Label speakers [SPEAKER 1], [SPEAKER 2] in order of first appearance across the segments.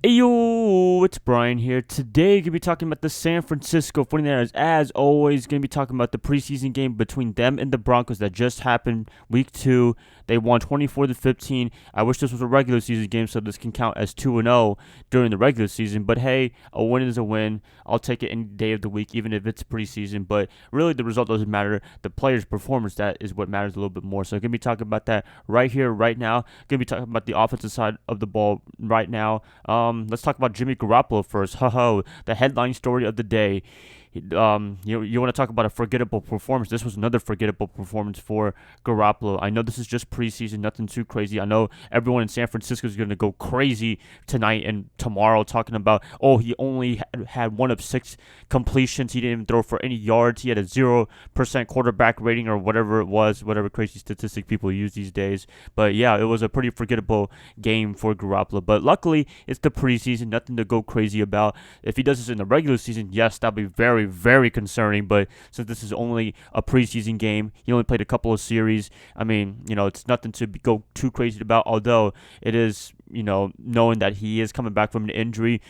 [SPEAKER 1] Yo, it's Brian here. Today, going to be talking about the San Francisco 49ers. As always, going to be talking about the preseason game between them and the Broncos that just happened week 2. They won 24-15. I wish this was a regular season game so this can count as 2-0 during the regular season. But hey, a win is a win. I'll take it any day of the week, even if it's preseason. But really, the result doesn't matter. The player's performance, that is what matters a little bit more. So, going to be talking about that right here, right now. Going to be talking about the offensive side of the ball right now. Let's talk about Jimmy Garoppolo first. The headline story of the day. You want to talk about a forgettable performance. This was another forgettable performance for Garoppolo. I know this is just preseason, nothing too crazy. I know everyone in San Francisco is going to go crazy tonight and tomorrow talking about, he only had 1 of 6 completions. He didn't even throw for any yards. He had a 0% quarterback rating or whatever it was, whatever crazy statistic people use these days. But yeah, it was a pretty forgettable game for Garoppolo. But luckily, it's the preseason, nothing to go crazy about. If he does this in the regular season, yes, that'll be very, very concerning, but since this is only a preseason game, he only played a couple of series. I mean, it's nothing to go too crazy about, although it is, knowing that he is coming back from an injury.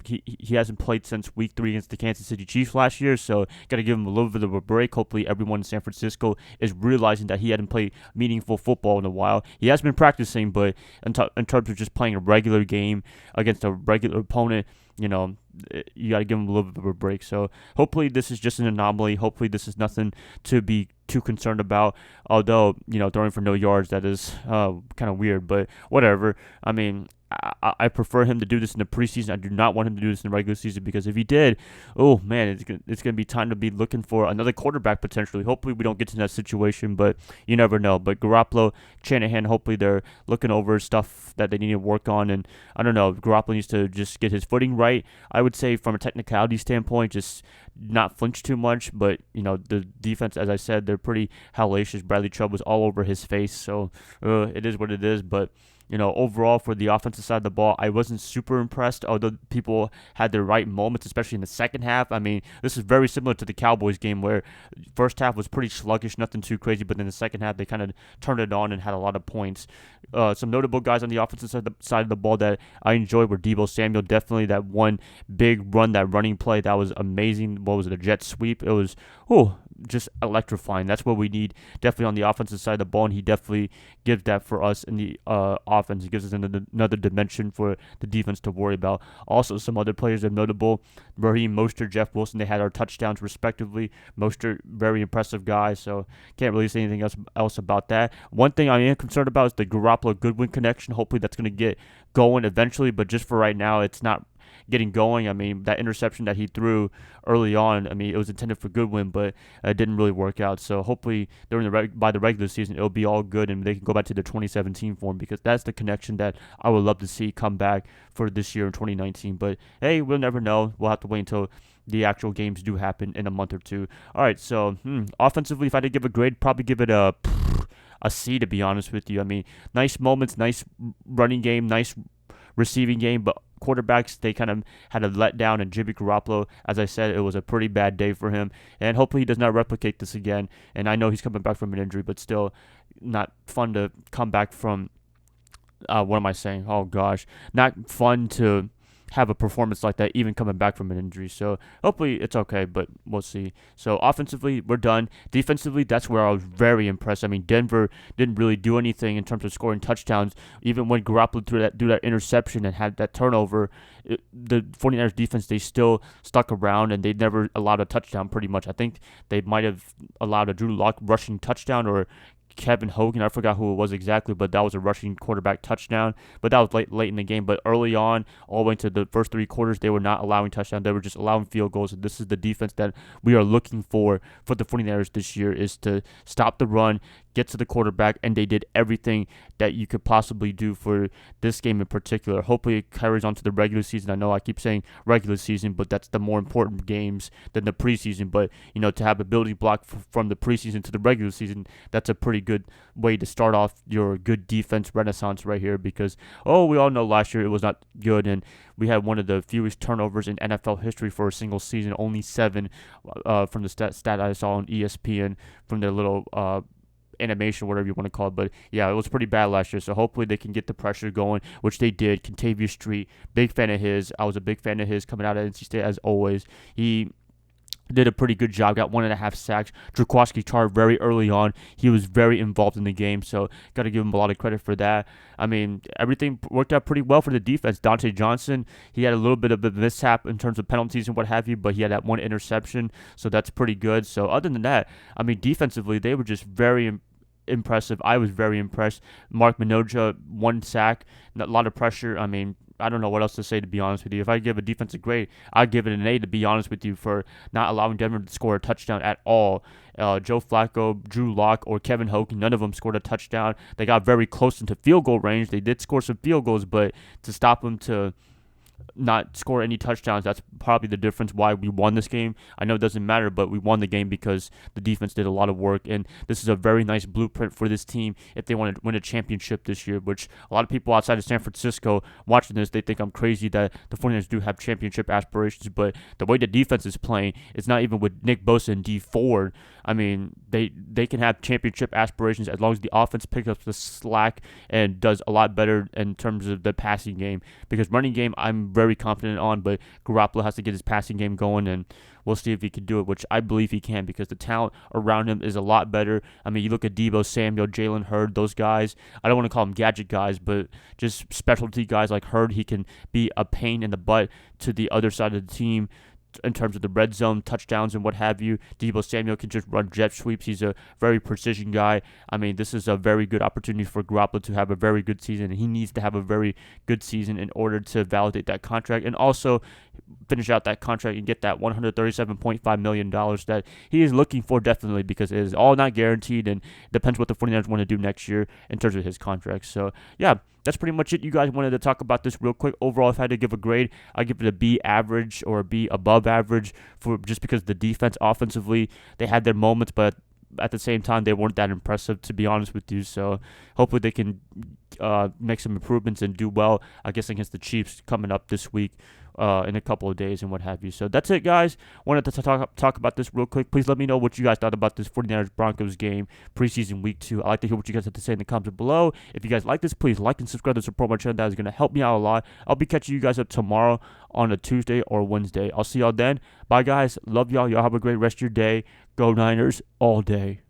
[SPEAKER 1] He hasn't played since week 3 against the Kansas City Chiefs last year, so got to give him a little bit of a break. Hopefully everyone in San Francisco is realizing that he hadn't played meaningful football in a while. He has been practicing, but in terms of just playing a regular game against a regular opponent, you got to give him a little bit of a break. So hopefully this is just an anomaly. Hopefully this is nothing to be too concerned about. Although, throwing for no yards, that is kind of weird, but whatever. I mean, I prefer him to do this in the preseason. I do not want him to do this in the regular season because if he did, it's going to be time to be looking for another quarterback potentially. Hopefully we don't get to that situation, but you never know. But Garoppolo, Shanahan, hopefully they're looking over stuff that they need to work on. And I don't know, Garoppolo needs to just get his footing right. I would say from a technicality standpoint, just not flinch too much. But, the defense, as I said, they're pretty hellacious. Bradley Chubb was all over his face. So it is what it is. But overall for the offensive side of the ball, I wasn't super impressed, although people had their right moments, especially in the second half. I mean, this is very similar to the Cowboys game where first half was pretty sluggish, nothing too crazy, but then the second half they kind of turned it on and had a lot of points. Some notable guys on the offensive side of the ball that I enjoyed were Deebo Samuel, definitely that one big run, that running play, that was amazing. What was it, a jet sweep? It was, just electrifying. That's what we need definitely on the offensive side of the ball, and he definitely gives that for us in the offense. He gives us another dimension for the defense to worry about. Also, some other players are notable. Raheem Mostert, Jeff Wilson, they had our touchdowns respectively. Mostert, very impressive guy, so can't really say anything else about that. One thing I am concerned about is the Garoppolo-Goodwin connection. Hopefully that's going to get going eventually, but just for right now, it's not getting going. I mean, that interception that he threw early on, it was intended for Goodwin, but it didn't really work out. So hopefully by the regular season, it'll be all good and they can go back to the 2017 form, because that's the connection that I would love to see come back for this year in 2019. But hey, we'll never know. We'll have to wait until the actual games do happen in a month or two. All right, so offensively, if I had to give a grade, probably give it a C, to be honest with you. I mean, nice moments, nice running game, nice receiving game, but quarterbacks, they kind of had a letdown, and Jimmy Garoppolo, as I said, it was a pretty bad day for him, and hopefully he does not replicate this again. And I know he's coming back from an injury, but still not fun to come back from, what am I saying? Oh gosh, not fun to have a performance like that, even coming back from an injury. So hopefully it's okay, but we'll see. So offensively, we're done. Defensively, that's where I was very impressed. I mean, Denver didn't really do anything in terms of scoring touchdowns. Even when Garoppolo threw that interception and had that turnover, the 49ers defense, they still stuck around and they never allowed a touchdown pretty much. I think they might have allowed a Drew Lock rushing touchdown or Kevin Hogan, I forgot who it was exactly, but that was a rushing quarterback touchdown. But that was late in the game. But early on, all the way into the first 3 quarters, they were not allowing touchdowns. They were just allowing field goals. And this is the defense that we are looking for the 49ers this year, is to stop the run, get to the quarterback, and they did everything that you could possibly do for this game in particular. Hopefully it carries on to the regular season. I know I keep saying regular season, but that's the more important games than the preseason. But, to have a building block from the preseason to the regular season, that's a pretty good way to start off your good defense renaissance right here, because, we all know last year it was not good, and we had one of the fewest turnovers in NFL history for a single season, only 7 from the stat I saw on ESPN from their little animation, whatever you want to call it. But yeah, it was pretty bad last year. So hopefully they can get the pressure going, which they did. Contavious Street, big fan of his. I was a big fan of his coming out of NC State as always. He did a pretty good job, got 1.5 sacks. Jaquiski Tartt very early on. He was very involved in the game, so got to give him a lot of credit for that. I mean, everything worked out pretty well for the defense. Dante Johnson, he had a little bit of a mishap in terms of penalties and what have you, but he had that one interception, so that's pretty good. So other than that, I mean, defensively, they were just very impressive. I was very impressed. Mark Minoja, 1 sack, a lot of pressure. I mean, I don't know what else to say, to be honest with you. If I give a defensive grade, I'd give it an A, to be honest with you, for not allowing Denver to score a touchdown at all. Joe Flacco, Drew Lock, or Kevin Hogan, none of them scored a touchdown. They got very close into field goal range. They did score some field goals, but to stop them to not score any touchdowns, that's probably the difference why we won this game. I know it doesn't matter, but we won the game because the defense did a lot of work, and this is a very nice blueprint for this team if they want to win a championship this year, which a lot of people outside of San Francisco watching this, they think I'm crazy that the 49ers do have championship aspirations, but the way the defense is playing, it's not even with Nick Bosa and Dee Ford. I mean, they can have championship aspirations as long as the offense picks up the slack and does a lot better in terms of the passing game, because running game, I'm very confident on, but Garoppolo has to get his passing game going, and we'll see if he can do it, which I believe he can, because the talent around him is a lot better. I mean, you look at Deebo Samuel, Jalen Hurd, those guys. I don't want to call them gadget guys, but just specialty guys like Hurd. He can be a pain in the butt to the other side of the team in terms of the red zone touchdowns and what have you. Deebo Samuel can just run jet sweeps. He's a very precision guy. I mean, this is a very good opportunity for Garoppolo to have a very good season, and he needs to have a very good season in order to validate that contract and also finish out that contract and get that $137.5 million that he is looking for, definitely, because it is all not guaranteed and depends what the 49ers want to do next year in terms of his contract. So, yeah, that's pretty much it. You guys wanted to talk about this real quick. Overall, if I had to give a grade, I'd give it a B average or a B above average, for just because the defense offensively, they had their moments, but at the same time, they weren't that impressive, to be honest with you. So hopefully they can make some improvements and do well, I guess, against the Chiefs coming up this week in a couple of days and what have you. So that's it, guys. Wanted to talk about this real quick. Please let me know what you guys thought about this 49ers-Broncos game, preseason week 2. I'd like to hear what you guys have to say in the comments below. If you guys like this, please like and subscribe to support my channel. That is going to help me out a lot. I'll be catching you guys up tomorrow on a Tuesday or Wednesday. I'll see y'all then. Bye, guys. Love y'all. Y'all have a great rest of your day. Go Niners all day.